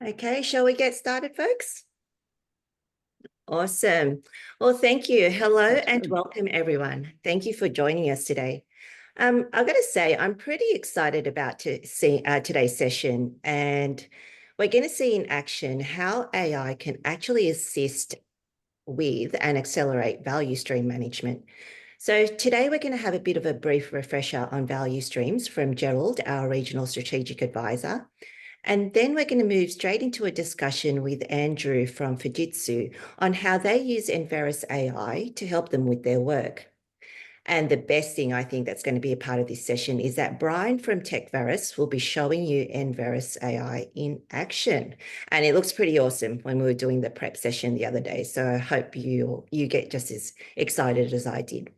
Okay, shall we get started, folks? Awesome. Well, thank you. Hello and welcome, everyone. Thank you for joining us today. I've got to say, I'm pretty excited about today's session, and we're going to see in action how AI can actually assist with and accelerate value stream management. So today we're going to have a bit of a brief refresher on value streams from Gerald, our regional strategic advisor. And then we're going to move straight into a discussion with Andrew from Fujitsu on how they use nVeris AI to help them with their work. And the best thing I think that's going to be a part of this session is that Brian from TecVeris will be showing you nVeris AI in action. And it looks pretty awesome when we were doing the prep session the other day. So I hope you get just as excited as I did.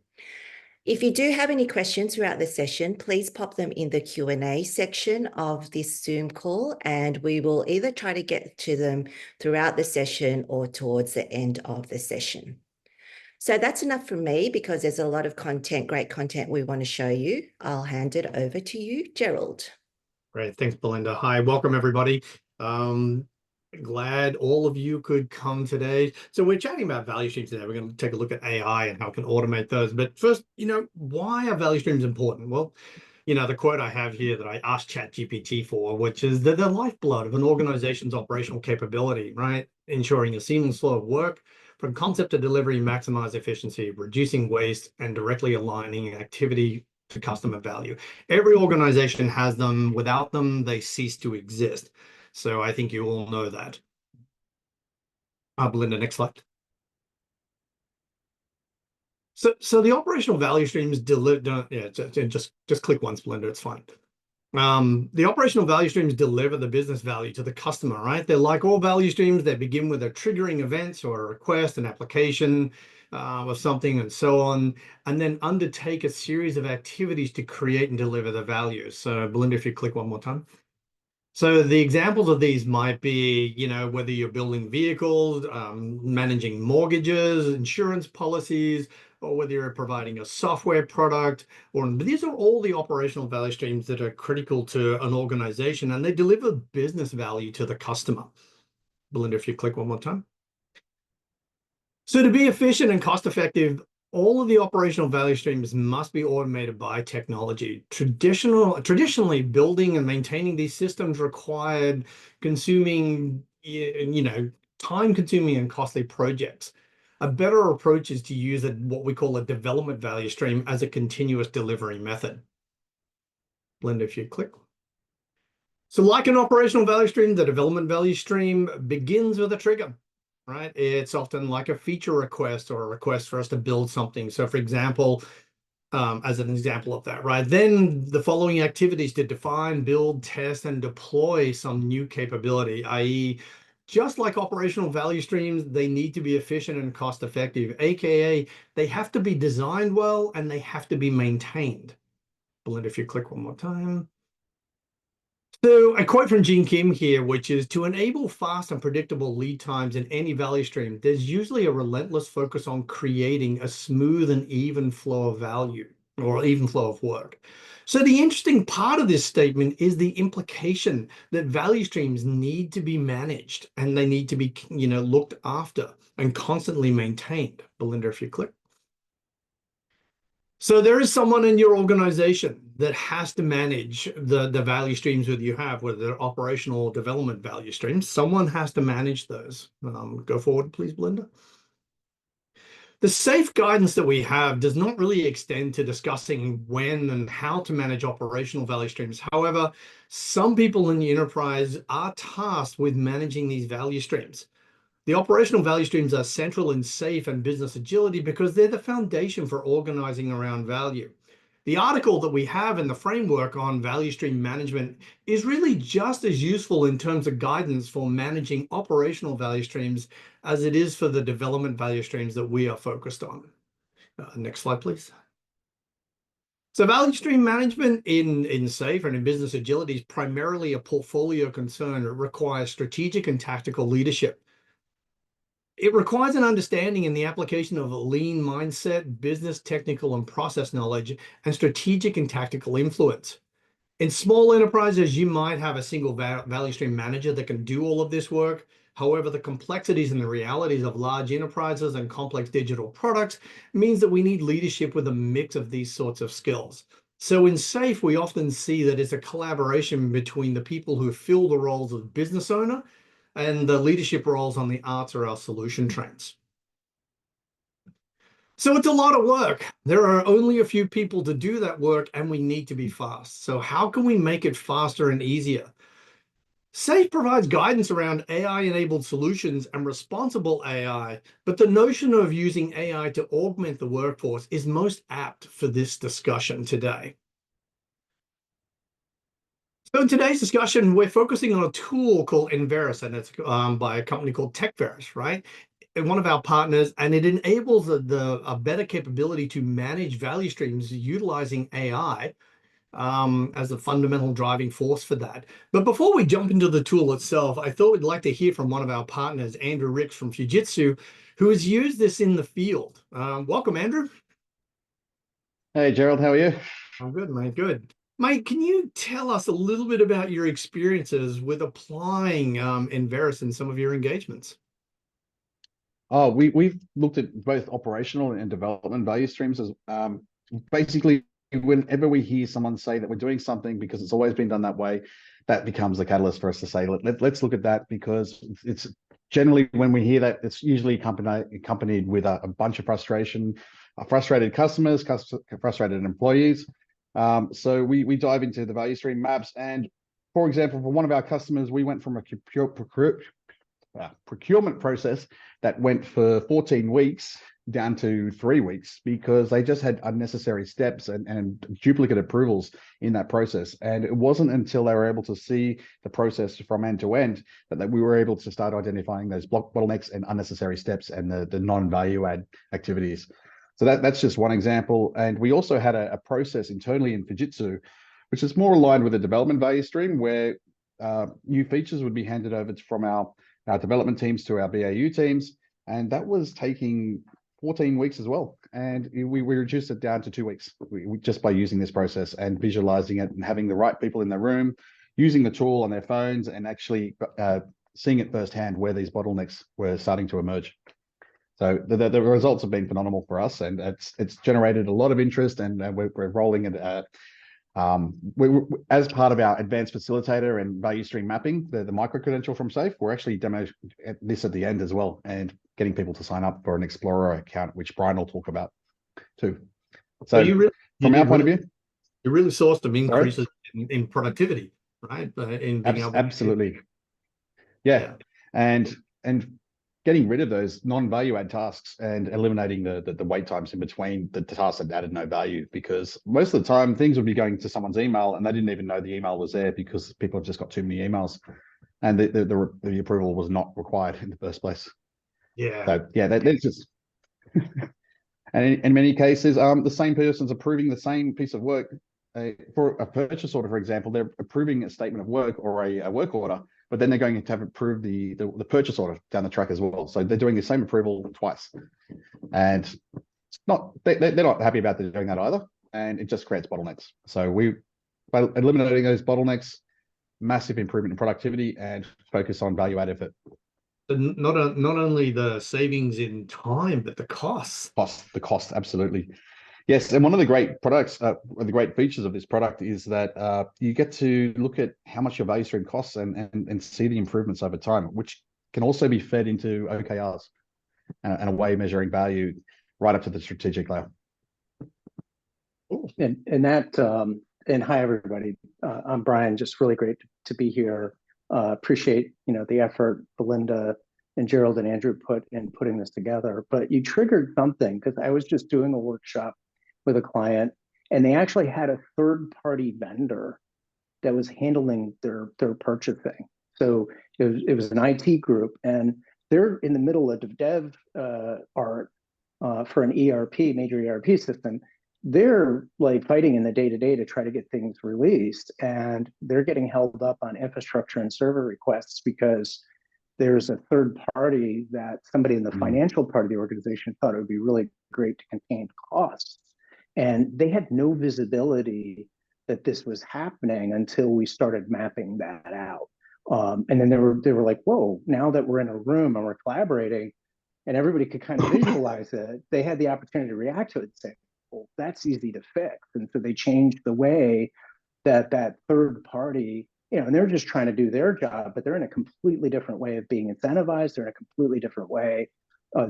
If you do have any questions throughout the session, please pop them in the Q&A section of this Zoom call, and we will either try to get to them throughout the session or towards the end of the session. So that's enough from me because there's a lot of content, great content we want to show you. I'll hand it over to you, Gerald. Great. Thanks, Belinda. Hi, welcome, everybody. Glad all of you could come today. So we're chatting about value streams today. We're going to take a look at AI and how it can automate those. But first, why are value streams important? Well, the quote I have here that I asked ChatGPT for, which is the lifeblood of an organization's operational capability, right? Ensuring a seamless flow of work from concept to delivery, maximize efficiency, reducing waste, and directly aligning activity to customer value. Every organization has them. Without them, they cease to exist. So I think you all know that. Belinda, next slide. So the operational value streams deliver. Just click once, Belinda. It's fine. The operational value streams deliver the business value to the customer, right? They're like all value streams. They begin with a triggering event or a request, an application of something, and so on, and then undertake a series of activities to create and deliver the value. So, Belinda, if you click one more time. So the examples of these might be, whether you're building vehicles, managing mortgages, insurance policies, or whether you're providing a software product, these are all the operational value streams that are critical to an organization, and they deliver business value to the customer. Belinda, if you click one more time. So to be efficient and cost effective, all of the operational value streams must be automated by technology. Traditionally, building and maintaining these systems required time-consuming and costly projects. A better approach is to use what we call a development value stream as a continuous delivery method. Belinda, if you click. So like an operational value stream, the development value stream begins with a trigger. Right? It's often like a feature request or a request for us to build something. So for example, as an example of that, right? Then the following activities to define, build, test, and deploy some new capability, i.e., just like operational value streams, they need to be efficient and cost effective, aka they have to be designed well and they have to be maintained. Belinda, if you click one more time. So a quote from Gene Kim here, which is, to enable fast and predictable lead times in any value stream, there's usually a relentless focus on creating a smooth and even flow of value or even flow of work. So the interesting part of this statement is the implication that value streams need to be managed and they need to be, looked after and constantly maintained. Belinda, if you click. So there is someone in your organization that has to manage the value streams that you have, whether they're operational or development value streams. Someone has to manage those. Go forward, please, Belinda. The safe guidance that we have does not really extend to discussing when and how to manage operational value streams. However, some people in the enterprise are tasked with managing these value streams. The operational value streams are central in safe and business agility because they're the foundation for organizing around value. The article that we have in the framework on value stream management is really just as useful in terms of guidance for managing operational value streams as it is for the development value streams that we are focused on. Next slide, please. So value stream management in safe and in business agility is primarily a portfolio concern. It requires strategic and tactical leadership. It requires an understanding in the application of a lean mindset, business, technical, and process knowledge, and strategic and tactical influence. In small enterprises, you might have a single value stream manager that can do all of this work. However, the complexities and the realities of large enterprises and complex digital products means that we need leadership with a mix of these sorts of skills. So in SAFE, we often see that it's a collaboration between the people who fill the roles of business owner and the leadership roles on the arts or our solution trains. So it's a lot of work. There are only a few people to do that work, and we need to be fast. So how can we make it faster and easier? SAFE provides guidance around AI-enabled solutions and responsible AI, but the notion of using AI to augment the workforce is most apt for this discussion today. So in today's discussion, we're focusing on a tool called nVeris, and it's by a company called TecVeris, right? One of our partners, and it enables a better capability to manage value streams utilizing AI as a fundamental driving force for that. But before we jump into the tool itself, I thought we'd like to hear from one of our partners, Andrew Ricks from Fujitsu, who has used this in the field. Welcome, Andrew. Hey, Gerald, how are you? I'm good, mate. Good. Mike, can you tell us a little bit about your experiences with applying nVeris in some of your engagements? Oh, we've looked at both operational and development value streams as basically whenever we hear someone say that we're doing something because it's always been done that way, that becomes the catalyst for us to say, let's look at that, because it's generally when we hear that, it's usually accompanied with a bunch of frustration, frustrated customers, frustrated employees. So we dive into the value stream maps. And for example, for one of our customers, we went from a procurement process that went for 14 weeks down to 3 weeks because they just had unnecessary steps and duplicate approvals in that process. And it wasn't until they were able to see the process from end to end that we were able to start identifying those bottlenecks and unnecessary steps and the non-value add activities. So that's just one example. And we also had a process internally in Fujitsu, which is more aligned with the development value stream, where new features would be handed over from our development teams to our BAU teams. And that was taking 14 weeks as well. And we reduced it down to 2 weeks just by using this process and visualizing it and having the right people in the room, using the tool on their phones and actually seeing it firsthand where these bottlenecks were starting to emerge. So the results have been phenomenal for us, and it's generated a lot of interest, and we're rolling it as part of our advanced facilitator and value stream mapping, the micro credential from SAFE. We're actually demoing this at the end as well, and getting people to sign up for an Explorer account, which Brian will talk about too. So from our point of view, you really saw some increases in productivity, right? In being able to absolutely, yeah. And getting rid of those non-value add tasks and eliminating the wait times in between the tasks that added no value, because most of the time things would be going to someone's email and they didn't even know the email was there because people have just got too many emails and the approval was not required in the first place. Yeah. So yeah, that's just and in many cases, the same person's approving the same piece of work for a purchase order, for example. They're approving a statement of work or a work order, but then they're going to have approved the purchase order down the track as well. So they're doing the same approval twice, and it's not they're not happy about doing that either, and it just creates bottlenecks. So by eliminating those bottlenecks, massive improvement in productivity and focus on value add effort. Not only the savings in time, but the costs. The cost, absolutely. Yes, and one of the great products, the great features of this product is that you get to look at how much your value stream costs and see the improvements over time, which can also be fed into OKRs and a way of measuring value right up to the strategic layer. And hi everybody, I'm Brian. Just really great to be here. Appreciate the effort Belinda and Gerald and Andrew put in putting this together. But you triggered something, because I was just doing a workshop with a client, and they actually had a third-party vendor that was handling their purchasing. So it was an IT group, and they're in the middle of dev art for an ERP, major ERP system. They're like fighting in the day-to-day to try to get things released, and they're getting held up on infrastructure and server requests because there's a third party that somebody in the financial part of the organization thought it would be really great to contain costs. And they had no visibility that this was happening until we started mapping that out. And then they were like, whoa, now that we're in a room and we're collaborating and everybody could kind of visualize it, they had the opportunity to react to it and say, well, that's easy to fix. And so they changed the way that third party, and they're just trying to do their job, but they're in a completely different way of being incentivized. They're in a completely different way.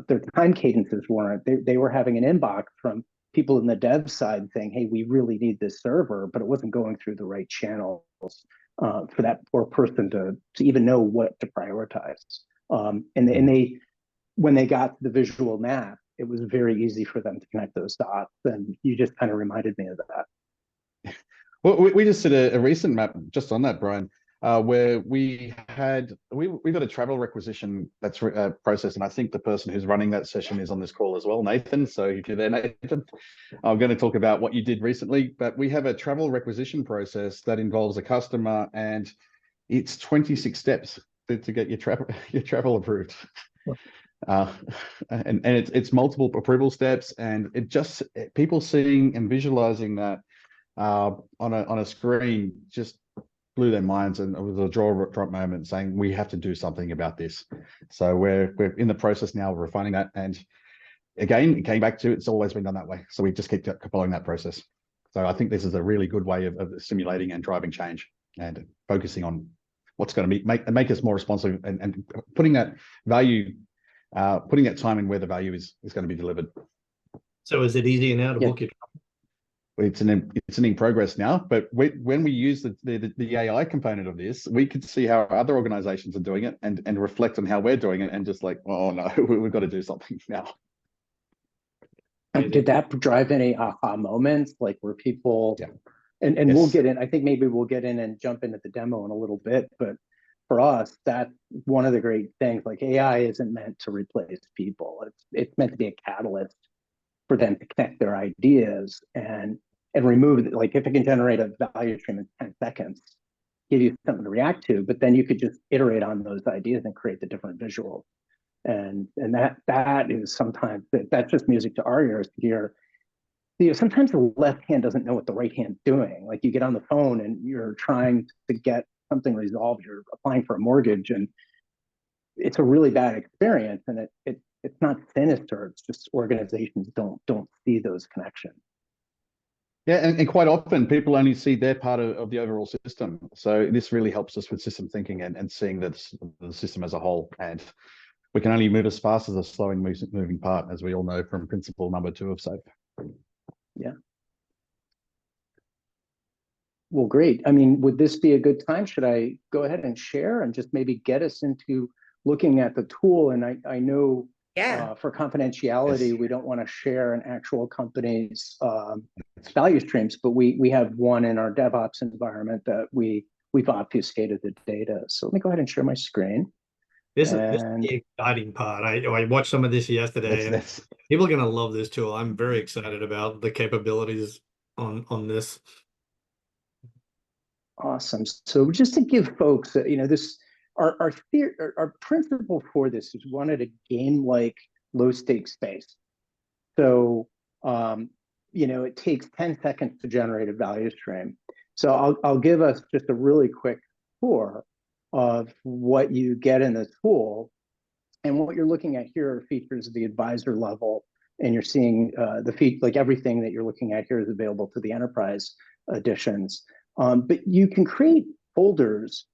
Their time cadences weren't. They were having an inbox from people in the dev side saying, hey, we really need this server, but it wasn't going through the right channels for that poor person to even know what to prioritize. And they, when they got the visual map, it was very easy for them to connect those dots. And you just kind of reminded me of that. Well, we just did a recent map just on that, Brian, where we got a travel requisition that's processed, and I think the person who's running that session is on this call as well, Nathan. So if you're there, Nathan, I'm going to talk about what you did recently. But we have a travel requisition process that involves a customer, and it's 26 steps to get your travel approved. And it's multiple approval steps, and it just people seeing and visualizing that on a screen just blew their minds, and it was a drop moment saying we have to do something about this. So we're in the process now of refining that, and again it came back to it's always been done that way, so we just keep following that process. So I think this is a really good way of simulating and driving change and focusing on what's going to make us more responsive, and putting that value, putting that time in where the value is going to be delivered. So is it easier now to book your travel? It's in progress now, but when we use the AI component of this, we could see how other organizations are doing it and reflect on how we're doing it, and just like, oh no, we've got to do something now. Did that drive any aha moments, like where people, yeah. And yes. We'll get in, I think maybe we'll get in and jump into the demo in a little bit, but for us, that's one of the great things. Like, AI isn't meant to replace people. It's meant to be a catalyst for them to connect their ideas and remove, like, if it can generate a value stream in 10 seconds, give you something to react to, but then you could just iterate on those ideas and create the different visuals. And that is sometimes, that's just music to our ears to hear. Sometimes the left hand doesn't know what the right hand's doing. Like, you get on the phone and you're trying to get something resolved. You're applying for a mortgage, and it's a really bad experience. And it's not sinister. It's just organizations don't see those connections. Yeah, and quite often people only see their part of the overall system. So this really helps us with system thinking and seeing the system as a whole. And we can only move as fast as a slowing moving part, as we all know from principle number 2 of SAFe. Yeah. Well, great. I mean, would this be a good time? Should I go ahead and share and just maybe get us into looking at the tool? And I know for confidentiality, yes, we don't want to share an actual company's value streams, but we have one in our DevOps environment that we've obfuscated the data. So let me go ahead and share my screen. This is the exciting part. I watched some of this yesterday, and people are going to love this tool. I'm very excited about the capabilities on this. Awesome. So just to give folks, this our principle for this is we wanted a game-like low-stakes space. So it takes 10 seconds to generate a value stream. So I'll give us just a really quick tour of what you get in the tool. And what you're looking at here are features of the advisor level, and you're seeing like everything that you're looking at here is available to the enterprise editions. But you can create folders,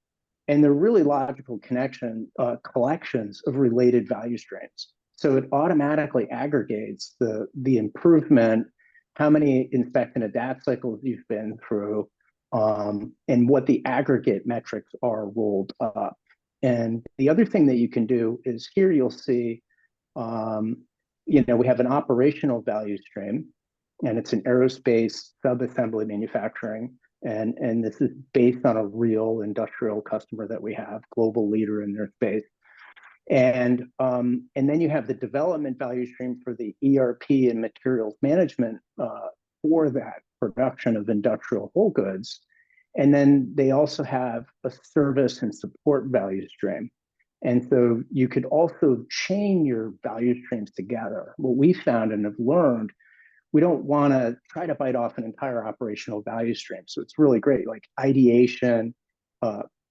and they're really logical collections of related value streams. So it automatically aggregates the improvement, how many inspect and adapt cycles you've been through, and what the aggregate metrics are rolled up. And the other thing that you can do is here you'll see, we have an operational value stream, and it's an aerospace sub-assembly manufacturing. And this is based on a real industrial customer that we have, global leader in their space. And then you have the development value stream for the ERP and materials management for that production of industrial whole goods. And then they also have a service and support value stream. And so you could also chain your value streams together. What we found and have learned we don't want to try to bite off an entire operational value stream. So it's really great, like ideation,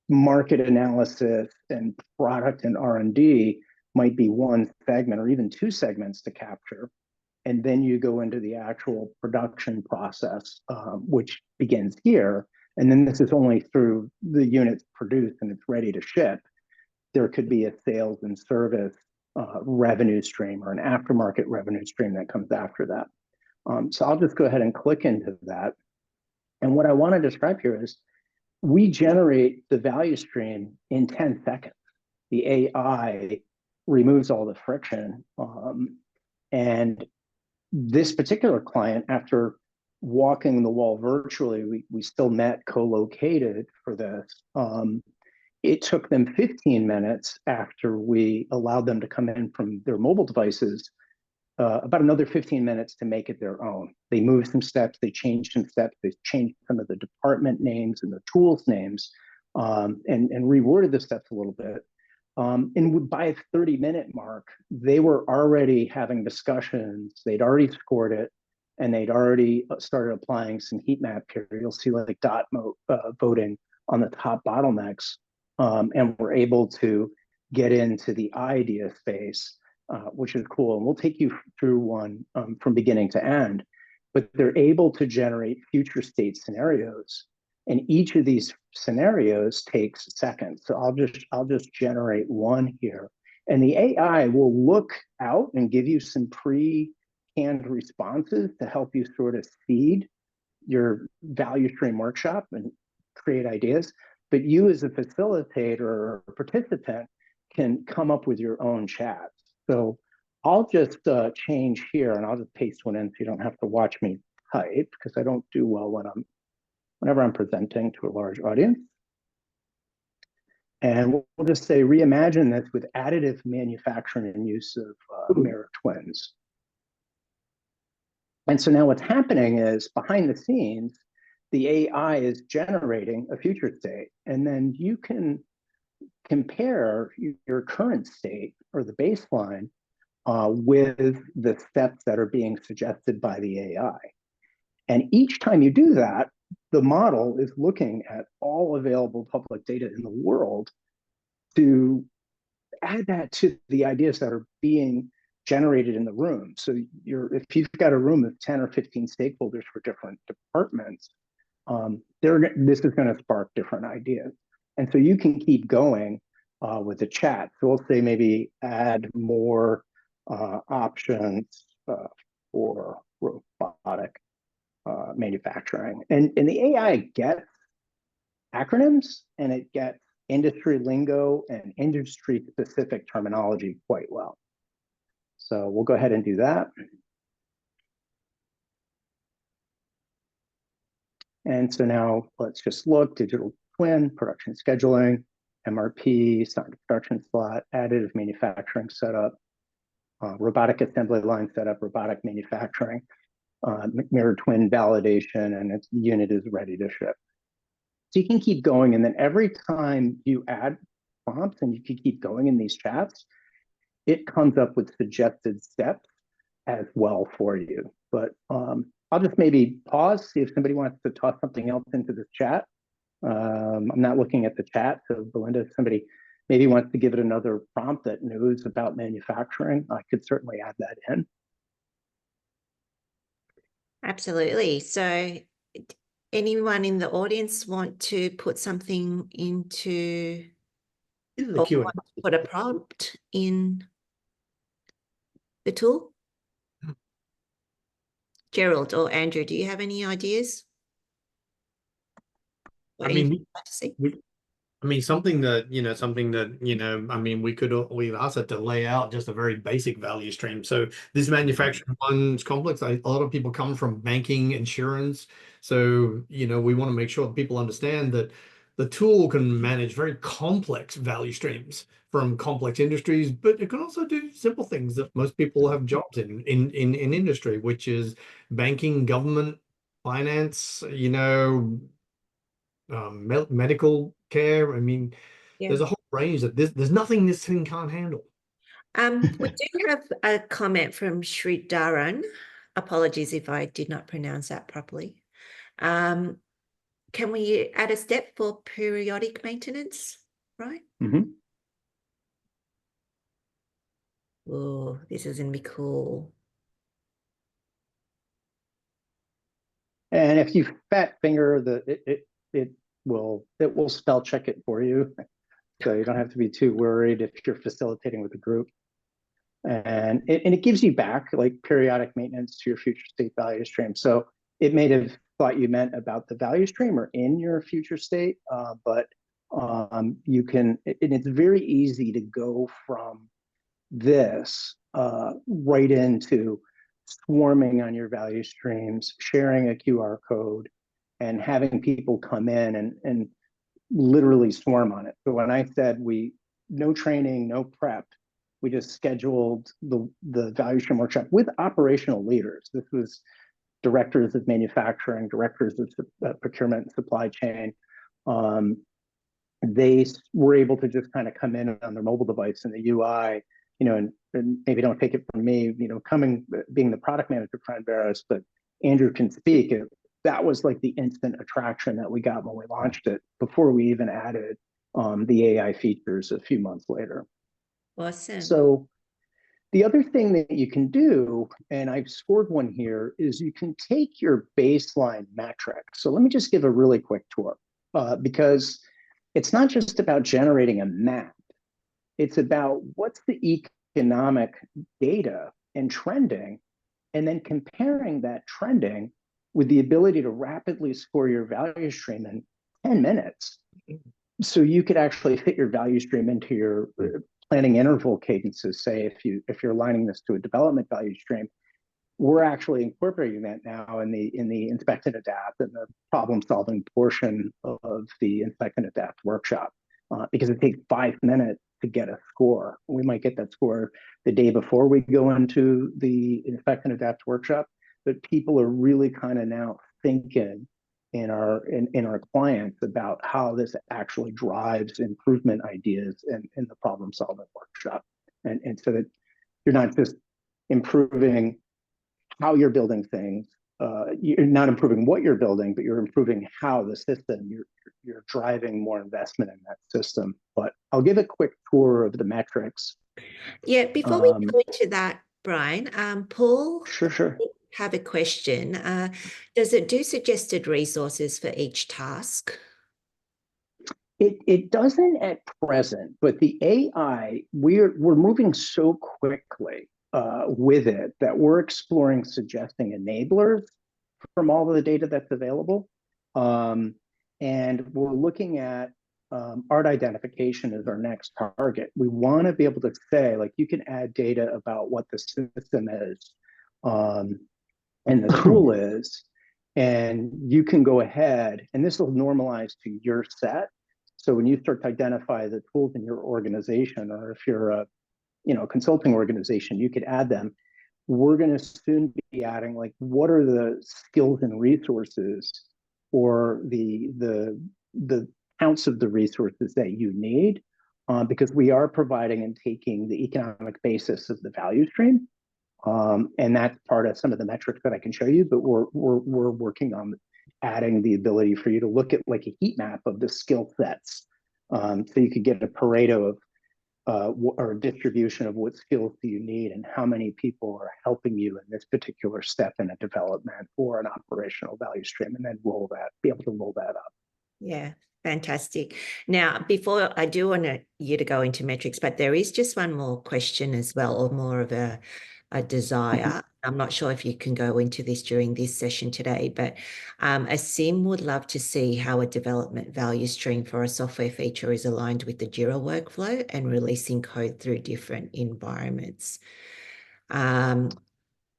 market analysis, and product and R&D might be one segment or even two segments to capture. And then you go into the actual production process, which begins here. And then this is only through the units produced and it's ready to ship. There could be a sales and service revenue stream or an aftermarket revenue stream that comes after that. So I'll just go ahead and click into that. And what I want to describe here is we generate the value stream in 10 seconds. The AI removes all the friction. And this particular client, after walking the wall virtually, we still met co-located for this. It took them 15 minutes after we allowed them to come in from their mobile devices, about another 15 minutes to make it their own. They moved some steps, they changed some steps, they changed some of the department names and the tools names, and reworded the steps a little bit. And by the 30-minute mark, they were already having discussions, they'd already scored it, and they'd already started applying some heat map here. You'll see like dot voting on the top bottlenecks, and we're able to get into the idea space, which is cool. And we'll take you through one from beginning to end, but they're able to generate future state scenarios. And each of these scenarios takes seconds. So I'll just generate one here. And the AI will look out and give you some pre-canned responses to help you sort of seed your value stream workshop and create ideas. But you as a facilitator or participant can come up with your own chats. So I'll just change here and I'll just paste one in so you don't have to watch me type, because I don't do well whenever I'm presenting to a large audience. And we'll just say, reimagine this with additive manufacturing and use of mirror twins. And so now what's happening is behind the scenes, the AI is generating a future state. And then you can compare your current state or the baseline with the steps that are being suggested by the AI. And each time you do that, the model is looking at all available public data in the world to add that to the ideas that are being generated in the room. So if you've got a room of 10 or 15 stakeholders for different departments, this is going to spark different ideas. And so you can keep going with the chat. So we'll say maybe add more options for robotic manufacturing. And the AI gets acronyms and it gets industry lingo and industry specific terminology quite well. So we'll go ahead and do that. And so now let's just look: digital twin, production scheduling, MRP, start to production slot, additive manufacturing setup, robotic assembly line setup, robotic manufacturing, mirror twin validation, and its unit is ready to ship. So you can keep going, and then every time you add prompts and you can keep going in these chats, it comes up with suggested steps as well for you. But I'll just maybe pause, see if somebody wants to toss something else into this chat. I'm not looking at the chat, so Belinda, if somebody maybe wants to give it another prompt that knows about manufacturing, I could certainly add that in. Absolutely. So anyone in the audience want to put something into the Q&A. Put a prompt in the tool? Gerald or Andrew, do you have any ideas? I mean, something that, I mean, we've asked it to lay out just a very basic value stream. So this manufacturing one's complex. A lot of people come from banking, insurance. So, we want to make sure that people understand that the tool can manage very complex value streams from complex industries, but it can also do simple things that most people have jobs in industry, which is banking, government, finance, medical care. I mean, there's a whole range that there's nothing this thing can't handle. We do have a comment from Sri Dharan. Apologies if I did not pronounce that properly. Can we add a step for periodic maintenance, right? Mm-hmm. Oh, this is going to be cool. And if you fat finger it will spell check it for you. So you don't have to be too worried if you're facilitating with a group. And it gives you back like periodic maintenance to your future state value stream. So it may have thought you meant about the value stream or in your future state, but you can, and it's very easy to go from this right into swarming on your value streams, sharing a QR code, and having people come in and literally swarm on it. So when I said no training, no prep, we just scheduled the value stream workshop with operational leaders. This was directors of manufacturing, directors of procurement and supply chain. They were able to just kind of come in on their mobile device in the UI, and maybe don't take it from me, being the product manager for nVeris, but Andrew can speak. That was like the instant attraction that we got when we launched it before we even added the AI features a few months later. Awesome. So the other thing that you can do, and I've scored one here, is you can take your baseline metrics. So let me just give a really quick tour, because it's not just about generating a map. It's about what's the economic data and trending, and then comparing that trending with the ability to rapidly score your value stream in 10 minutes. So you could actually fit your value stream into your planning interval cadences. Say if you're aligning this to a development value stream, we're actually incorporating that now in the inspect and adapt and the problem solving portion of the inspect and adapt workshop, because it takes 5 minutes to get a score. We might get that score the day before we go into the inspect and adapt workshop, but people are really kind of now thinking in our clients about how this actually drives improvement ideas in the problem solving workshop, and so that you're not just improving how you're building things, you're not improving what you're building, but you're improving how the system, you're driving more investment in that system. But I'll give a quick tour of the metrics. Yeah, before we go into that, Brian, Paul, Sure. Have a question. Does it do suggested resources for each task? It doesn't at present, but the AI, we're moving so quickly with it that we're exploring suggesting enablers from all of the data that's available. And we're looking at art identification as our next target. We want to be able to say, like, you can add data about what the system is and the tool is, and you can go ahead, and this will normalize to your set. So when you start to identify the tools in your organization, or if you're a consulting organization, you could add them. We're going to soon be adding, like, what are the skills and resources, or the counts of the resources that you need, because we are providing and taking the economic basis of the value stream, and that's part of some of the metrics that I can show you. But we're working on adding the ability for you to look at like a heat map of the skill sets, so you could get a Pareto of or a distribution of what skills do you need and how many people are helping you in this particular step in a development or an operational value stream, and then be able to roll that up. Yeah, fantastic. Now, before I do want you to go into metrics, but there is just one more question as well, or more of a desire. I'm not sure if you can go into this during this session today, but Asim would love to see how a development value stream for a software feature is aligned with the Jira workflow and releasing code through different environments.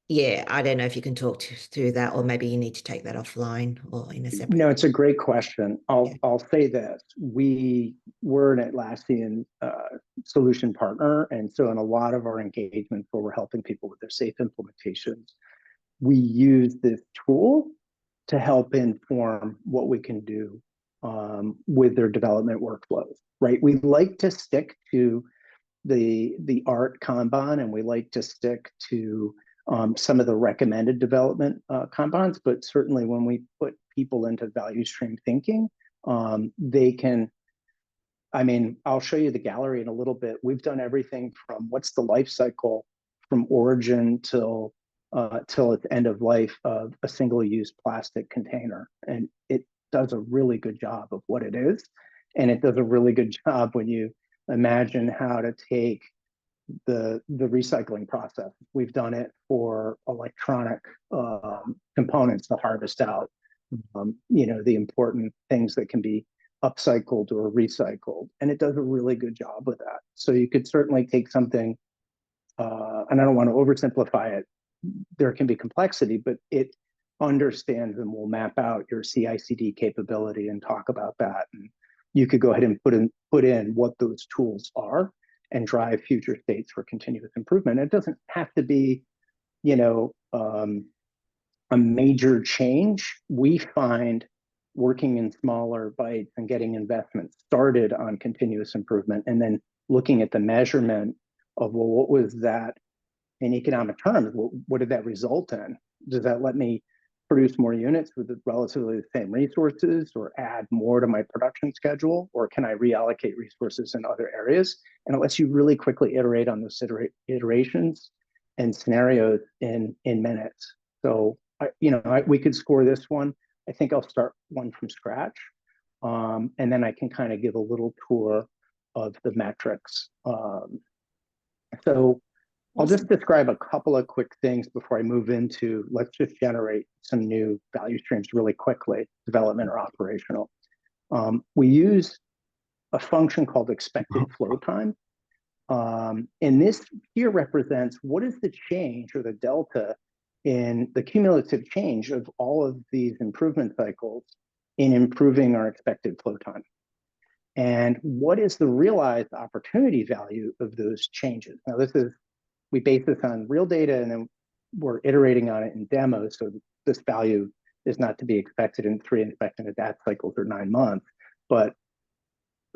Yeah, I don't know if you can talk through that, or maybe you need to take that offline or in a separate. No, it's a great question. I'll say this: we're an Atlassian solution partner, and so in a lot of our engagements where we're helping people with their safe implementations, we use this tool to help inform what we can do with their development workflows. Right? We like to stick to the art Kanban, and we like to stick to some of the recommended development compounds, but certainly when we put people into value stream thinking, they can, I mean, I'll show you the gallery in a little bit. We've done everything from what's the life cycle from origin till its end of life of a single-use plastic container. And it does a really good job of what it is. And it does a really good job when you imagine how to take the recycling process. We've done it for electronic components to harvest out, the important things that can be upcycled or recycled. And it does a really good job with that. So you could certainly take something, and I don't want to oversimplify it. There can be complexity, but it understands and will map out your CI/CD capability and talk about that. And you could go ahead and put in what those tools are and drive future states for continuous improvement. It doesn't have to be, a major change. We find working in smaller bites and getting investments started on continuous improvement, and then looking at the measurement of, well, what was that in economic terms? What did that result in? Does that let me produce more units with relatively the same resources, or add more to my production schedule, or can I reallocate resources in other areas? And it lets you really quickly iterate on those iterations and scenarios in minutes. So we could score this one. I think I'll start one from scratch, and then I can kind of give a little tour of the metrics. So I'll just describe a couple of quick things before I move into, let's just generate some new value streams really quickly, development or operational. We use a function called expected flow time. And this here represents what is the change or the delta in the cumulative change of all of these improvement cycles in improving our expected flow time. And what is the realized opportunity value of those changes? Now, we base this on real data, and then we're iterating on it in demos. So this value is not to be expected in 3 expected adapt cycles or 9 months, but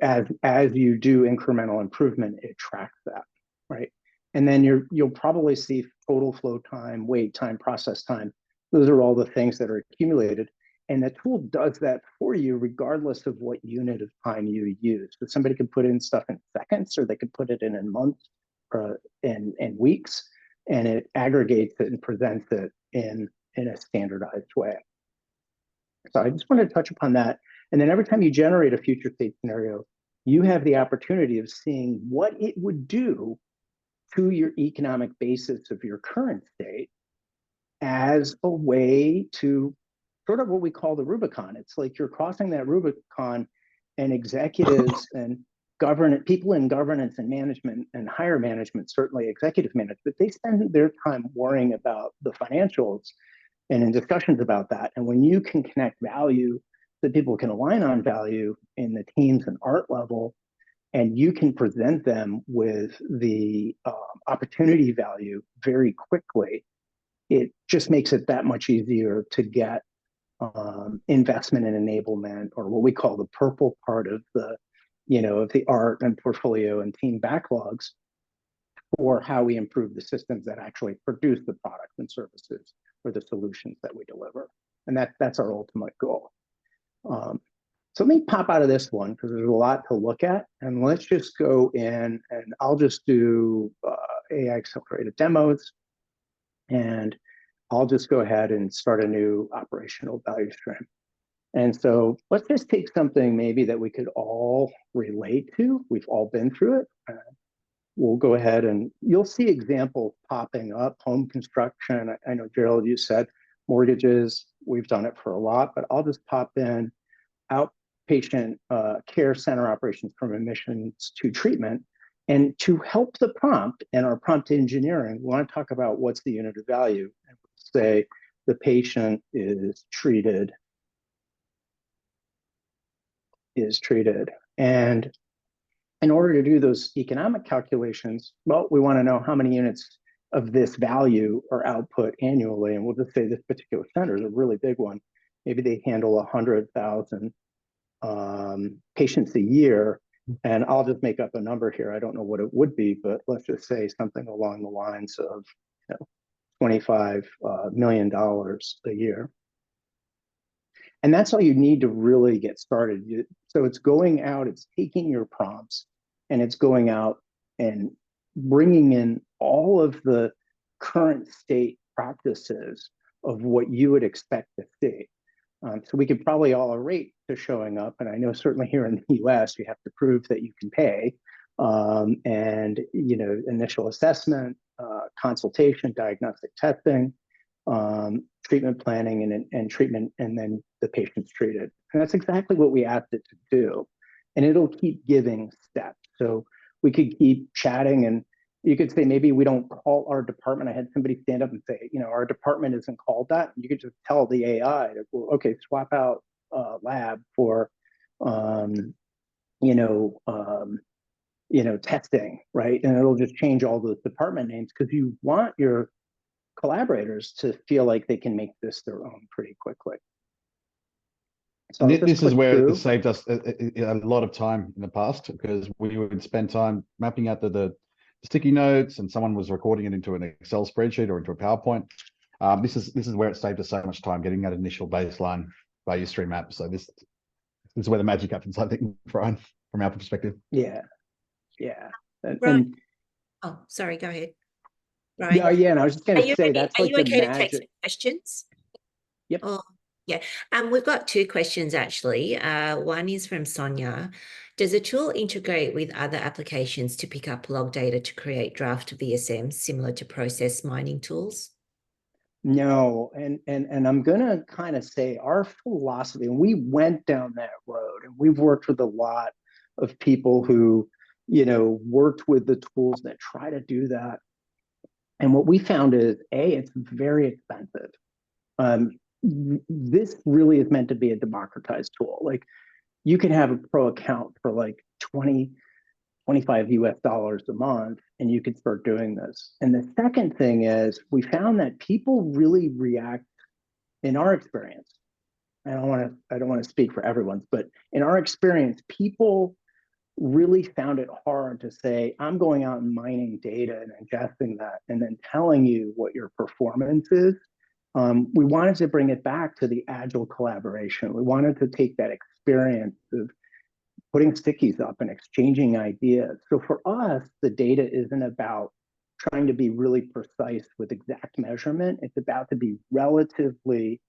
as you do incremental improvement, it tracks that, right? And then you'll probably see total flow time, wait time, process time. Those are all the things that are accumulated. And the tool does that for you regardless of what unit of time you use. So somebody can put in stuff in seconds, or they could put it in months, in weeks, and it aggregates it and presents it in a standardized way. So I just wanted to touch upon that. And then every time you generate a future state scenario, you have the opportunity of seeing what it would do to your economic basis of your current state as a way to sort of what we call the Rubicon. It's like you're crossing that Rubicon, and executives and people in governance and management and higher management, certainly executive management, they spend their time worrying about the financials and in discussions about that. And when you can connect value, that people can align on value in the teams and art level, and you can present them with the opportunity value very quickly, it just makes it that much easier to get investment and enablement, or what we call the purple part of the art and portfolio and team backlogs, for how we improve the systems that actually produce the products and services or the solutions that we deliver. And that's our ultimate goal. So let me pop out of this one, because there's a lot to look at, and let's just go in, and I'll just do AI accelerated demos, and I'll just go ahead and start a new operational value stream. And so let's just take something maybe that we could all relate to. We've all been through it. We'll go ahead, and you'll see examples popping up. Home construction, I know, Gerald, you said mortgages. We've done it for a lot, but I'll just pop in outpatient care center operations from admissions to treatment. And to help the prompt and our prompt engineering, we want to talk about what's the unit of value. And say the patient is treated. And in order to do those economic calculations, well, we want to know how many units of this value are output annually. And we'll just say this particular center is a really big one. Maybe they handle 100,000 patients a year. And I'll just make up a number here. I don't know what it would be, but let's just say something along the lines of $25 million a year. And that's all you need to really get started. So it's going out, it's taking your prompts, and it's going out and bringing in all of the current state practices of what you would expect to see. So we could probably all rate to showing up. And I know certainly here in the US, you have to prove that you can pay. And, initial assessment, consultation, diagnostic testing, treatment planning and treatment, and then the patient's treated. And that's exactly what we asked it to do. And it'll keep giving steps. So we could keep chatting, and you could say, maybe we don't call our department. I had somebody stand up and say, our department isn't called that. And you could just tell the AI, to, well, okay, swap out lab for, testing, right? And it'll just change all those department names, because you want your collaborators to feel like they can make this their own pretty quickly. So this is where it saved us a lot of time in the past, because we would spend time mapping out the sticky notes, and someone was recording it into an Excel spreadsheet or into a PowerPoint. This is where it saved us so much time getting that initial baseline value stream map. So this is where the magic happens, I think, Brian, from our perspective. Yeah. Oh, sorry, go ahead, Brian. Yeah, and I was just going to say, that's like the magic. Are you okay to take some questions? Yep. Oh, yeah. We've got two questions, actually. One is from Sonia. Does the tool integrate with other applications to pick up log data to create draft VSMs similar to process mining tools? No, and I'm going to kind of say our philosophy, and we went down that road, and we've worked with a lot of people who, worked with the tools that try to do that. And what we found is, it's very expensive. This really is meant to be a democratized tool. Like, you can have a pro account for like $20, $25 a month, and you could start doing this. And the second thing is, we found that people really react, in our experience. I don't want to speak for everyone's, but in our experience, people really found it hard to say, I'm going out and mining data and ingesting that and then telling you what your performance is. We wanted to bring it back to the agile collaboration. We wanted to take that experience of putting stickies up and exchanging ideas. So for us, the data isn't about trying to be really precise with exact measurement. It's about to be relatively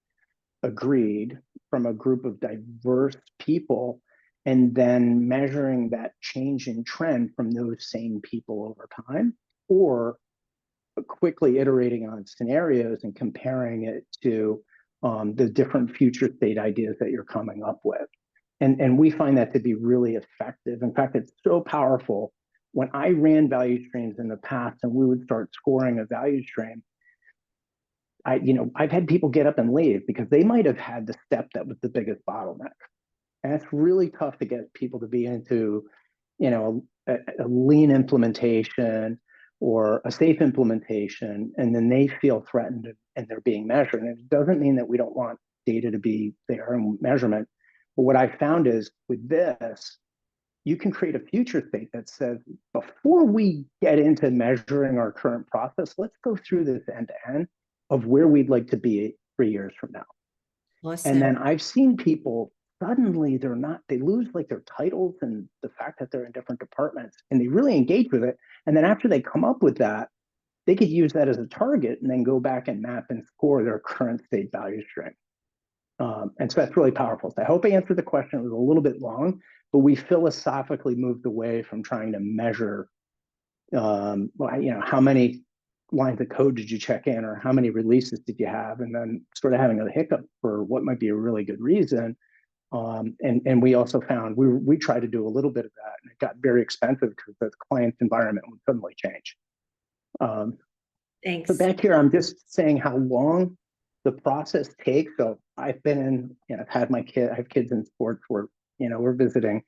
agreed from a group of diverse people, and then measuring that change in trend from those same people over time, or quickly iterating on scenarios and comparing it to the different future state ideas that you're coming up with. And we find that to be really effective. In fact, it's so powerful. When I ran value streams in the past and we would start scoring a value stream, I've had people get up and leave because they might have had the step that was the biggest bottleneck. And it's really tough to get people to be into, a lean implementation or a safe implementation, and then they feel threatened and they're being measured. And it doesn't mean that we don't want data to be there and measurement. But what I found is, with this, you can create a future state that says, before we get into measuring our current process, let's go through this end to end of where we'd like to be 3 years from now. Awesome. And then I've seen people, suddenly they lose like their titles and the fact that they're in different departments, and they really engage with it. And then after they come up with that, they could use that as a target and then go back and map and score their current state value stream. And so that's really powerful. So I hope I answered the question. It was a little bit long, but we philosophically moved away from trying to measure, how many lines of code did you check in, or how many releases did you have, and then sort of having a hiccup for what might be a really good reason. And we also found we tried to do a little bit of that, and it got very expensive because the client's environment would suddenly change. Thanks. So back here, I'm just saying how long the process takes. So I've been in, I've had I have kids in sports where, we're visiting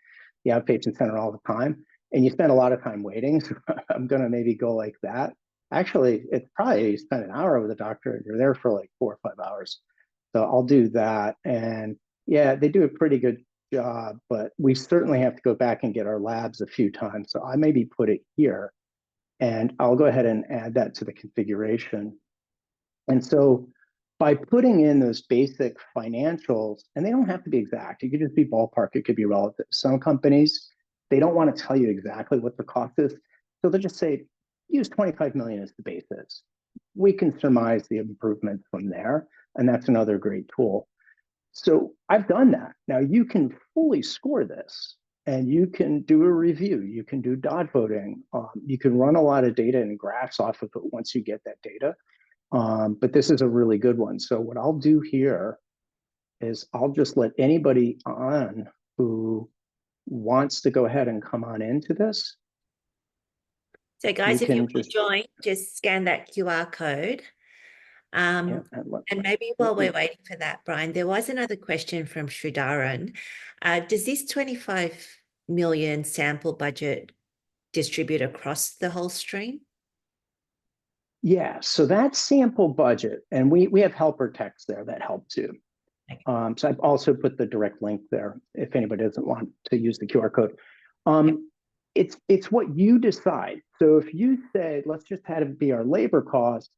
the outpatient center all the time, and you spend a lot of time waiting. So I'm going to maybe go like that. Actually, it's probably you spend an hour with the doctor and you're there for like 4 or 5 hours. So I'll do that. And yeah, they do a pretty good job, but we certainly have to go back and get our labs a few times. So I maybe put it here, and I'll go ahead and add that to the configuration. And so by putting in those basic financials, and they don't have to be exact, it could just be ballpark, it could be relative. Some companies, they don't want to tell you exactly what the cost is. So they'll just say, use 25 million as the basis. We can surmise the improvements from there. And that's another great tool. So I've done that. Now you can fully score this and you can do a review. You can do dot voting. You can run a lot of data and graphs off of it once you get that data. But this is a really good one. So what I'll do here is I'll just let anybody on who wants to go ahead and come on into this. So guys, if you want to just join, just scan that QR code. yeah, And maybe while we're waiting for that, Brian, there was another question from Sridharan. Does this 25 million sample budget distribute across the whole stream? Yeah, so that sample budget, and we have helper text there that help too. Okay. So I've also put the direct link there if anybody doesn't want to use the QR code. It's what you decide. So if you say, let's just have it be our labor cost,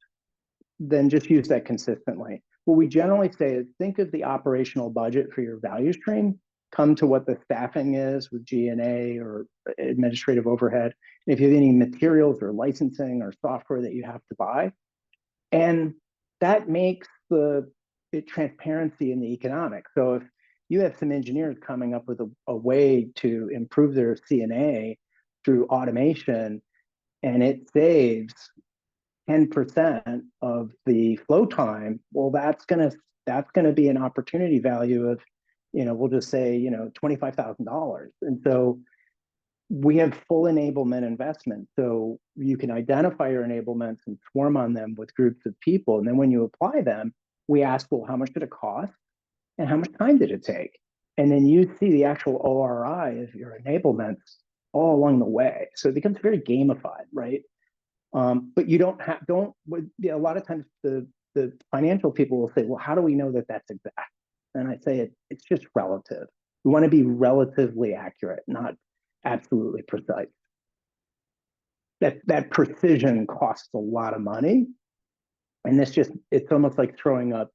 then just use that consistently. What we generally say is think of the operational budget for your value stream, come to what the staffing is with G&A or administrative overhead. And if you have any materials or licensing or software that you have to buy, and that makes the transparency in the economics. So if you have some engineers coming up with a way to improve their C&A through automation, and it saves 10% of the flow time, well, that's gonna be an opportunity value of, we'll just say, $25,000. And so we have full enablement investment. So you can identify your enablements and swarm on them with groups of people. And then when you apply them, we ask, well, how much did it cost? And how much time did it take? And then you see the actual ORI of your enablements all along the way. So it becomes very gamified, right? But you a lot of times the financial people will say, well, how do we know that that's exact? And I say it's just relative. We want to be relatively accurate, not absolutely precise. That precision costs a lot of money. And it's almost like throwing up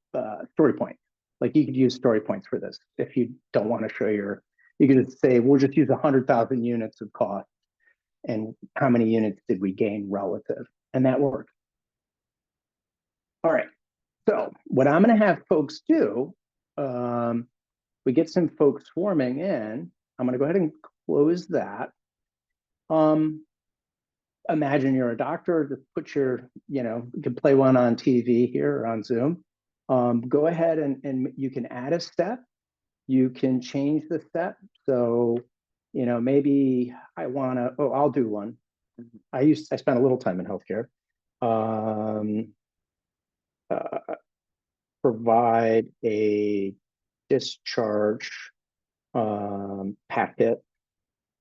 story points. Like you could use story points for this if you don't want to show you could just say, we'll just use 100,000 units of cost. And how many units did we gain relative? And that works. All right. So what I'm going to have folks do, we get some folks swarming in. I'm going to go ahead and close that. Imagine you're a doctor. Just put you can play one on TV here or on Zoom. Go ahead and you can add a step. You can change the step. So maybe I'll do one. I spent a little time in healthcare. Provide a discharge packet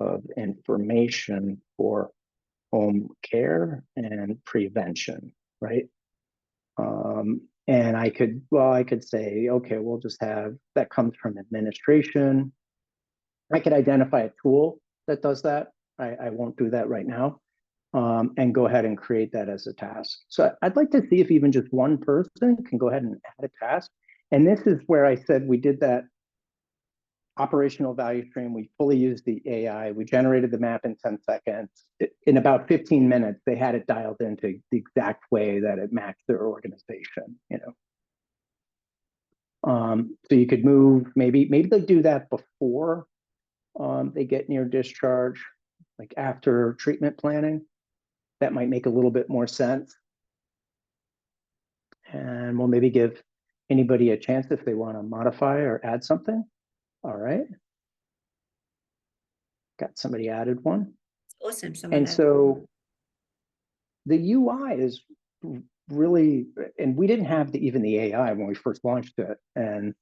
of information for home care and prevention, right? And I could say, okay, we'll just have that comes from administration. I could identify a tool that does that. I won't do that right now. And go ahead and create that as a task. So I'd like to see if even just one person can go ahead and add a task. And this is where I said we did that operational value stream. We fully used the AI. We generated the map in 10 seconds. In about 15 minutes, they had it dialed into the exact way that it matched their organization, So you could move, maybe they do that before they get near discharge, like after treatment planning. That might make a little bit more sense. And we'll maybe give anybody a chance if they want to modify or add something. All right. Got somebody added one. Awesome. And so the UI is really, and we didn't have even the AI when we first launched it. And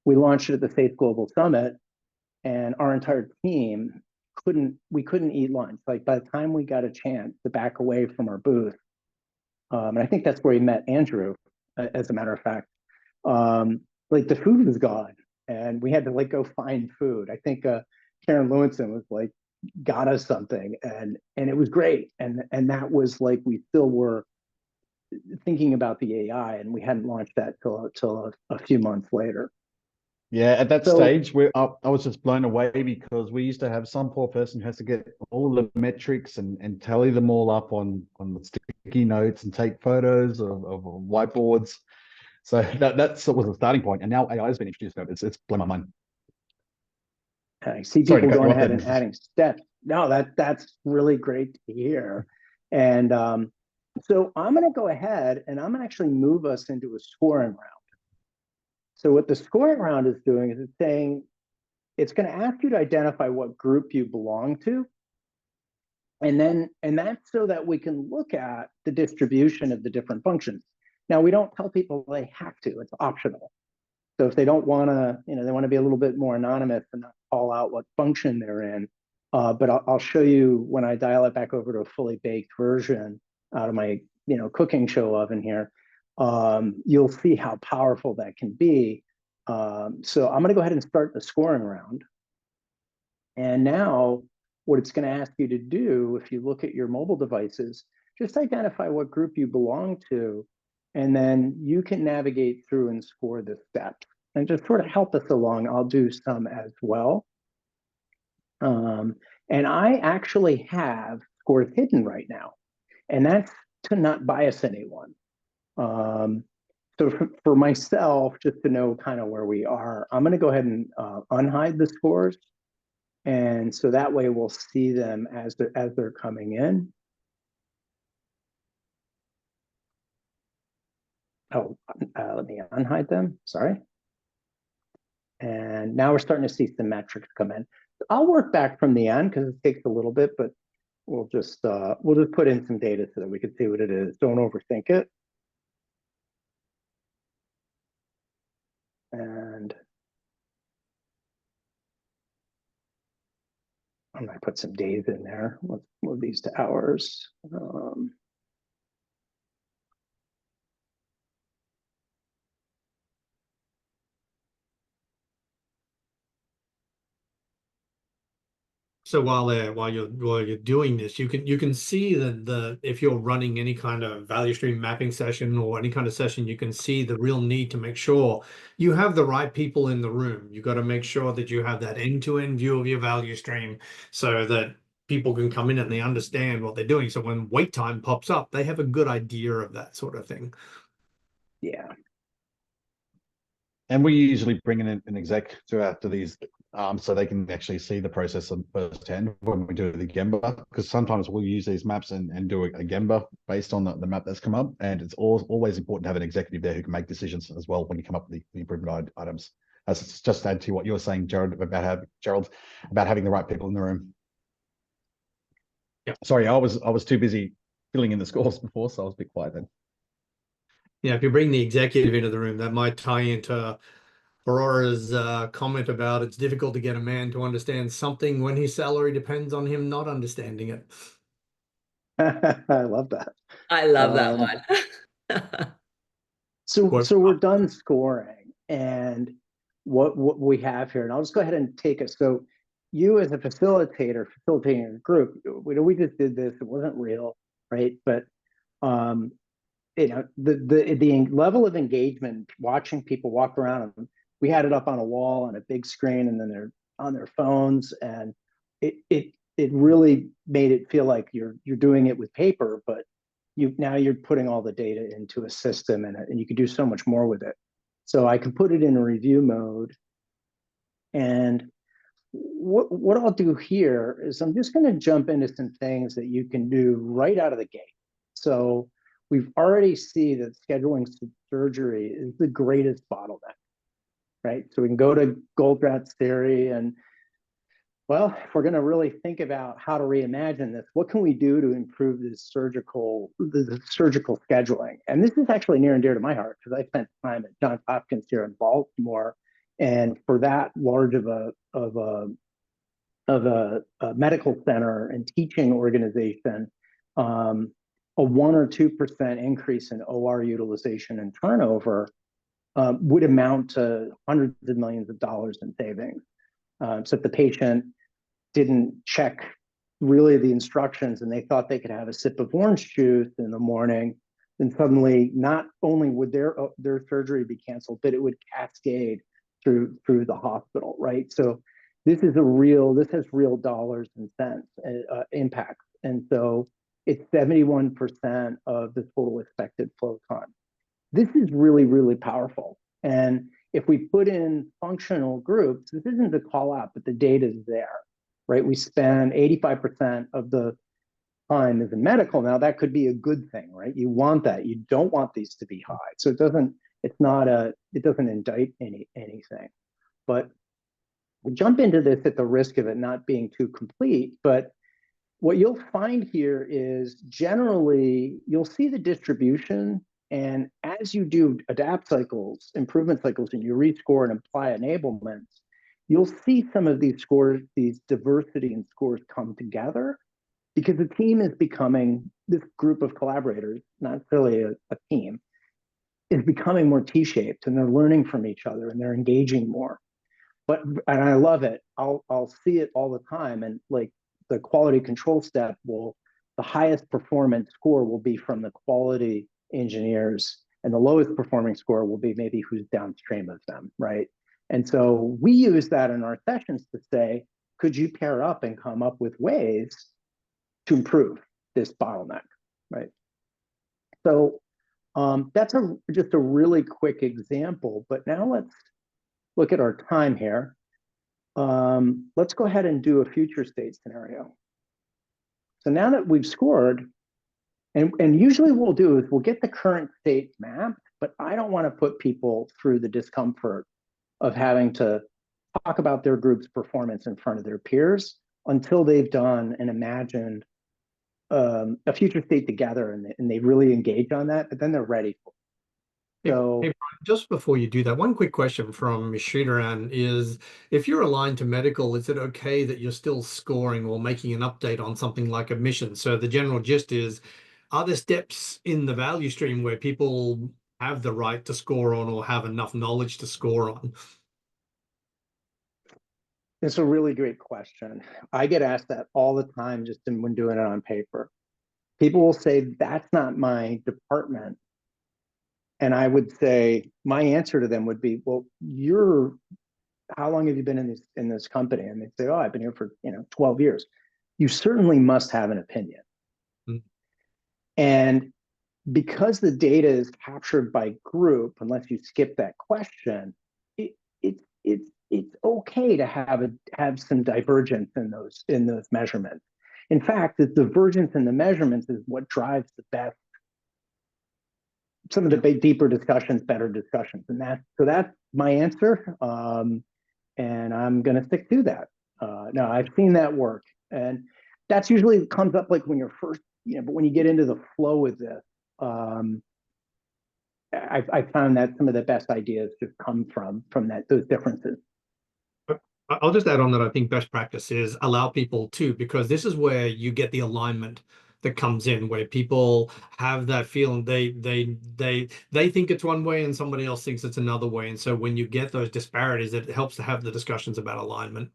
we launched it at the Faith Global Summit, and our entire team we couldn't eat lunch. Like by the time we got a chance to back away from our booth, and I think that's where we met Andrew, as a matter of fact, like the food was gone and we had to like go find food. I think Karen Lewinson was like, got us something and it was great. And that was like, we still were thinking about the AI, and we hadn't launched that till a few months later. Yeah, at that So- stage, I was just blown away because we used to have some poor person who has to get all the metrics and tally them all up on the sticky notes and take photos of whiteboards. So that's was the starting point, and now AI has been introduced. It's blown my mind. I see Sorry to people cut you going off ahead there. and adding steps. No, that's really great to hear. And so I'm going to go ahead and I'm going to actually move us into a scoring round. So what the scoring round is doing is it's saying it's going to ask you to identify what group you belong to. And that's so that we can look at the distribution of the different functions. Now, we don't tell people they have to, it's optional. So if they don't want to, they want to be a little bit more anonymous and not call out what function they're in. But I'll show you when I dial it back over to a fully baked version out of my, cooking show oven here. You'll see how powerful that can be. So I'm going to go ahead and start the scoring round. And now what it's going to ask you to do, if you look at your mobile devices, just identify what group you belong to, and then you can navigate through and score the steps. And just sort of help us along, I'll do some as well. And I actually have scores hidden right now, and that's to not bias anyone. So for myself, just to know kind of where we are, I'm going to go ahead and unhide the scores. And so that way we'll see them as they're coming in. Oh, let me unhide them. Sorry. And now we're starting to see some metrics come in. I'll work back from the end because it takes a little bit, but we'll just put in some data so that we can see what it is. Don't overthink it. And I'm going to put some days in there. Let's move these to hours. So while you're doing this, you can see that if you're running any kind of value stream mapping session or any kind of session, you can see the real need to make sure you have the right people in the room. You got to make sure that you have that end-to-end view of your value stream so that people can come in and they understand what they're doing. So when wait time pops up, they have a good idea of that sort of thing. Yeah. And we usually bring in an exec to these so they can actually see the process firsthand when we do the Gemba, because sometimes we'll use these maps and do a Gemba based on the map that's come up. And it's always important to have an executive there who can make decisions as well when you come up with the improvement items. That's just to add to what you were saying, Gerald, about having the right people in the room. Yeah. Sorry, I was too busy filling in the scores before, so I was a bit quiet then. Yeah, if you bring the executive into the room, that might tie into Aurora's comment about it's difficult to get a man to understand something when his salary depends on him not understanding it. I love that. I love that one. So we're done scoring, and what we have here, and I'll just go ahead and take us. So you as a facilitator, facilitating a group, we just did this. It wasn't real, right? But the level of engagement, watching people walk around, we had it up on a wall on a big screen, and then they're on their phones, and it really made it feel like you're doing it with paper, but now you're putting all the data into a system, and you can do so much more with it. So I can put it in a review mode, and what I'll do here is I'm just going to jump into some things that you can do right out of the gate. So we've already seen that scheduling surgery is the greatest bottleneck, right? So we can go to Goldratt's theory, and well, if we're going to really think about how to reimagine this, what can we do to improve the surgical scheduling? And this is actually near and dear to my heart because I spent time at Johns Hopkins here in Baltimore, and for that large of a medical center and teaching organization, a 1 or 2% increase in OR utilization and turnover would amount to hundreds of millions of dollars in savings. So if the patient didn't check really the instructions and they thought they could have a sip of orange juice in the morning, then suddenly not only would their surgery be canceled, but it would cascade through the hospital, right? So this has real dollars and cents impact. And so it's 71% of the total expected flow time. This is really, really powerful. And if we put in functional groups, this isn't the call out, but the data is there, right? We spend 85% of the time as a medical. Now that could be a good thing, right? You want that. You don't want these to be high. So it doesn't indict anything. But we jump into this at the risk of it not being too complete. But what you'll find here is generally you'll see the distribution. And as you do adapt cycles, improvement cycles, and you rescore and apply enablements, you'll see some of these scores, these diversity in scores come together, because the team is becoming, this group of collaborators, not necessarily a team, is becoming more T-shaped, and they're learning from each other and they're engaging more. And I love it. I'll see it all the time. And like the quality control step the highest performance score will be from the quality engineers, and the lowest performing score will be maybe who's downstream of them, right? And so we use that in our sessions to say, could you pair up and come up with ways to improve this bottleneck, right? So that's just a really quick example, but now let's look at our time here. Let's go ahead and do a future state scenario. So now that we've scored, and usually what we'll do is we'll get the current state mapped, but I don't want to put people through the discomfort of having to talk about their group's performance in front of their peers until they've done and imagined a future state together, and they really engage on that, but then they're ready for it. So, hey, Brian, just before you do that, one quick question from Sridharan is, if you're aligned to medical, is it okay that you're still scoring or making an update on something like admission? So the general gist is, are there steps in the value stream where people have the right to score on or have enough knowledge to score on? it's a really great question. I get asked that all the time just when doing it on paper. People will say, that's not my department. And I would say, my answer to them would be, well, how long have you been in this company? And they'd say, oh, I've been here for 12 years. You certainly must have an opinion. Mm-hmm. And because the data is captured by group, unless you skip that question, it's okay to have some divergence in those measurements. In fact, the divergence in the measurements is what drives some of the deeper discussions, better discussions, and that's my answer, and I'm going to stick to that. Now, I've seen that work, and that's usually comes up like when you're first, but when you get into the flow with this, I found that some of the best ideas just come from those differences. I'll just add on that I think best practice is allow people to, because this is where you get the alignment that comes in, where people have that feeling they think it's one way and somebody else thinks it's another way. And so when you get those disparities, it helps to have the discussions about alignment.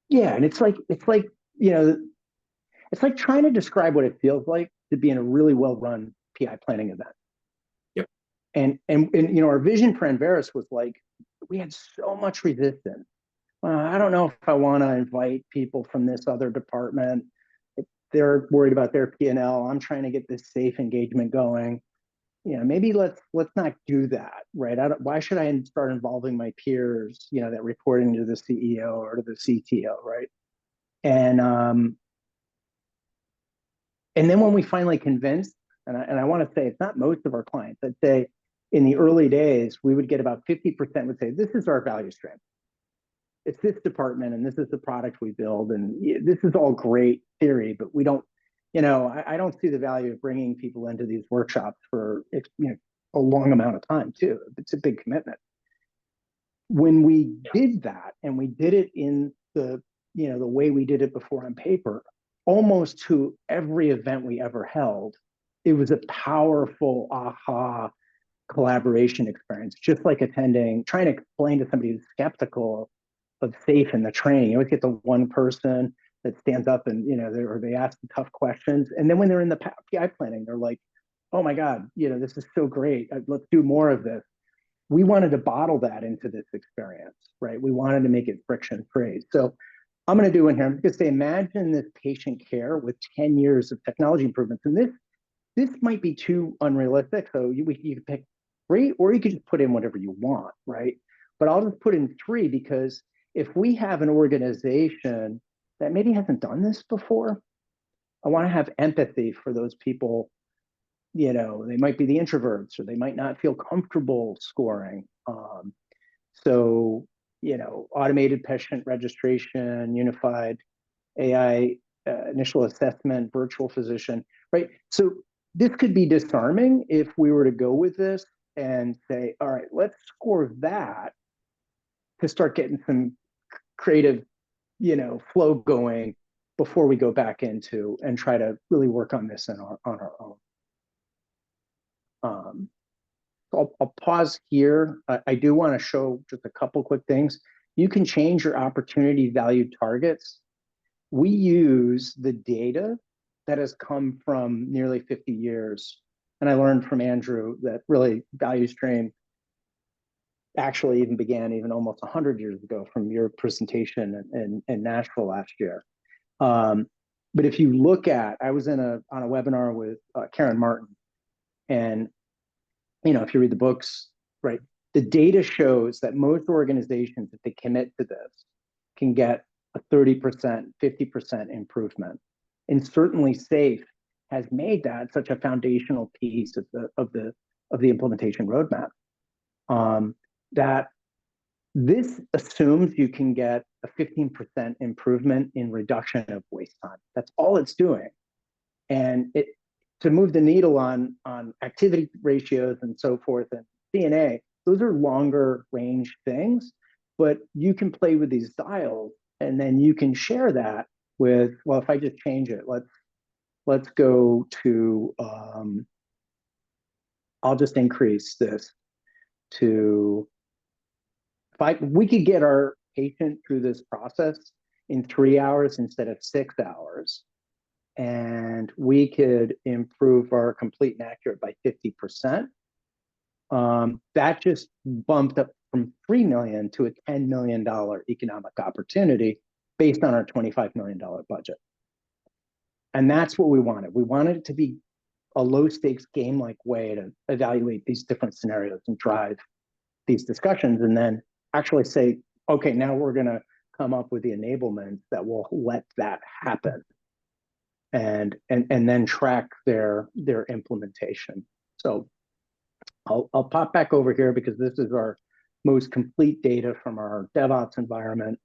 Yeah, and it's like trying to describe what it feels like to be in a really well-run PI planning event. Yep. And our vision for nVeris was like, we had so much resistance. I don't know if I want to invite people from this other department. They're worried about their P&L. I'm trying to get this safe engagement going. Maybe let's not do that, right? Why should I start involving my peers, that reporting to the CEO or to the CTO, right? And then when we finally convinced, and I want to say it's not most of our clients, I'd say in the early days, we would get about 50% would say, this is our value stream. It's this department, and this is the product we build, and this is all great theory, but we don't, I don't see the value of bringing people into these workshops for a long amount of time too. It's a big commitment. When we did that, and we did it in the way we did it before on paper, almost to every event we ever held, it was a powerful aha collaboration experience, just like trying to explain to somebody who's skeptical of safe in the training. You always get the one person that stands up and they ask the tough questions, and then when they're in the PI planning, they're like, oh my God, this is so great. Let's do more of this. We wanted to bottle that into this experience, right? We wanted to make it friction free. So I'm going to do in here, I'm going to say, imagine this patient care with 10 years of technology improvements. And this might be too unrealistic. So you could pick 3, or you could just put in whatever you want, right? But I'll just put in 3, because if we have an organization that maybe hasn't done this before, I want to have empathy for those people. They might be the introverts, or they might not feel comfortable scoring. So, automated patient registration, unified AI initial assessment, virtual physician, right? So this could be disarming if we were to go with this and say, all right, let's score that to start getting some creative, flow going before we go back into and try to really work on this on our own. So I'll pause here. I do want to show just a couple quick things. You can change your opportunity value targets. We use the data that has come from nearly 50 years. And I learned from Andrew that really value stream actually even began almost 100 years ago from your presentation in Nashville last year. But if you look at, I was on a webinar with Karen Martin, and if you read the books, right, the data shows that most organizations, if they commit to this, can get a 30%, 50% improvement. And certainly SAFE has made that such a foundational piece of the implementation roadmap. That this assumes you can get a 15% improvement in reduction of waste time. That's all it's doing. And to move the needle on activity ratios and so forth and CNA, those are longer range things, but you can play with these dials, and then you can share that with, well, if I just change it, let's go to, I'll just increase this to, we could get our patient through this process in 3 hours instead of 6 hours, and we could improve our complete and accurate by 50%. That just bumped up from $3 million to a $10 million economic opportunity based on our $25 million budget. And that's what we wanted. We wanted it to be a low stakes game like way to evaluate these different scenarios and drive these discussions, and then actually say, okay, now we're going to come up with the enablements that will let that happen, and then track their implementation. So I'll pop back over here because this is our most complete data from our DevOps environment.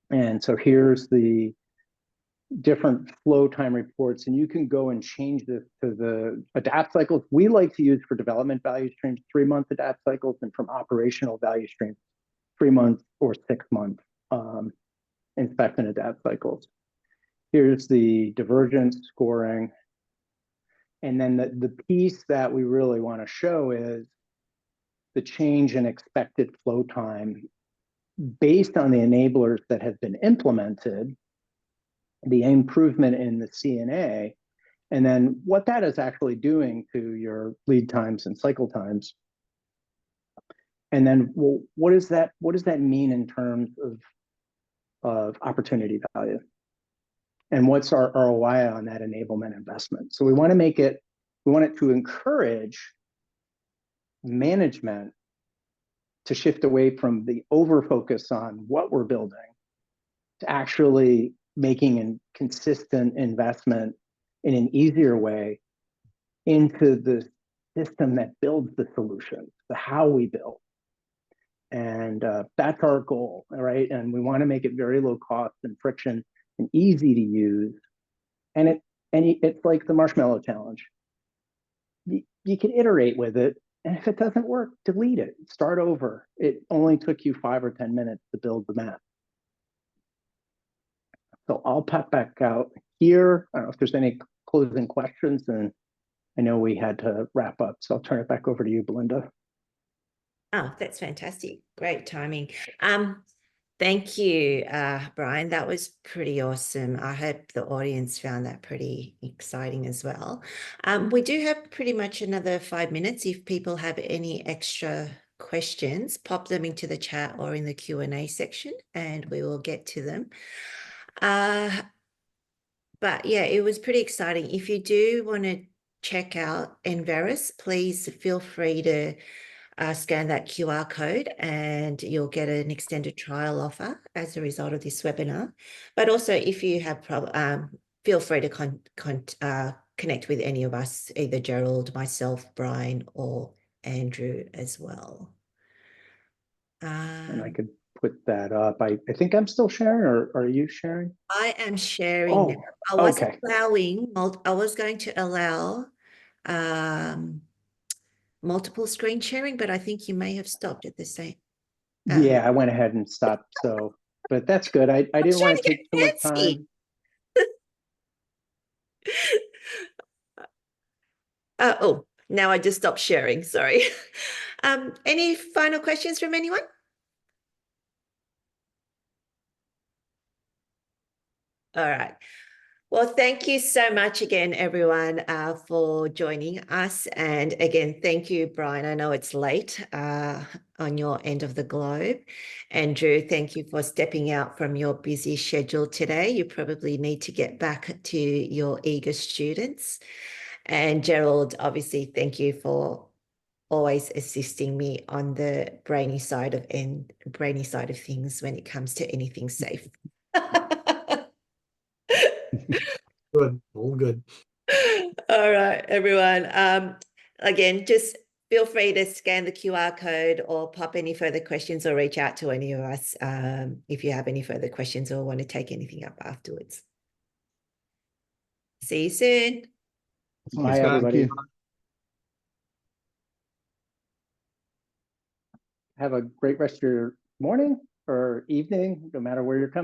And so here's the different flow time reports, and you can go and change this to the adapt cycles. We like to use for development value streams 3-month adapt cycles, and from operational value streams 3 months or 6 month inspect and adapt cycles. Here's the divergence scoring. And then the piece that we really want to show is the change in expected flow time based on the enablers that have been implemented, the improvement in the CNA, and then what that is actually doing to your lead times and cycle times. And then, well, what does that mean in terms of opportunity value? And what's our ROI on that enablement investment? So we want it to encourage management to shift away from the over focus on what we're building to actually making a consistent investment in an easier way into the system that builds the solution, the how we build. And that's our goal, right? And we want to make it very low cost and friction and easy to use. And it's like the marshmallow challenge. You can iterate with it, and if it doesn't work, delete it, start over. It only took you 5 or 10 minutes to build the map. So I'll pop back out here. I don't know if there's any closing questions, and I know we had to wrap up, so I'll turn it back over to you, Belinda. Oh, that's fantastic. Great timing. Thank you, Brian. That was pretty awesome. I hope the audience found that pretty exciting as well. We do have pretty much another 5 minutes. If people have any extra questions, pop them into the chat or in the Q&A section, and we will get to them. But yeah, it was pretty exciting. If you do want to check out nVeris, please feel free to scan that QR code and you'll get an extended trial offer as a result of this webinar. But also if you have feel free to connect with any of us, either Gerald, myself, Brian, or Andrew as well. And I could put that up. I think I'm still sharing, or are you sharing? I am sharing. Oh, I was okay. I was going to allow multiple screen sharing, but I think you may have stopped at the same. Yeah, I went ahead and stopped. So, but that's good. I didn't want to take too much time. Oh, now I just stopped sharing. Sorry. Any final questions from anyone? All right. Well, thank you so much again, everyone, for joining us. And again, thank you, Brian. I know it's late on your end of the globe. Andrew, thank you for stepping out from your busy schedule today. You probably need to get back to your eager students. And Gerald, obviously, thank you for always assisting me on the brainy side of things when it comes to anything safe. Good, all good. All right, everyone. Again, just feel free to scan the QR code or pop any further questions or reach out to any of us if you have any further questions or want to take anything up afterwards. See you soon. Bye, everybody. Have a great rest of your morning or evening, no matter where you're coming.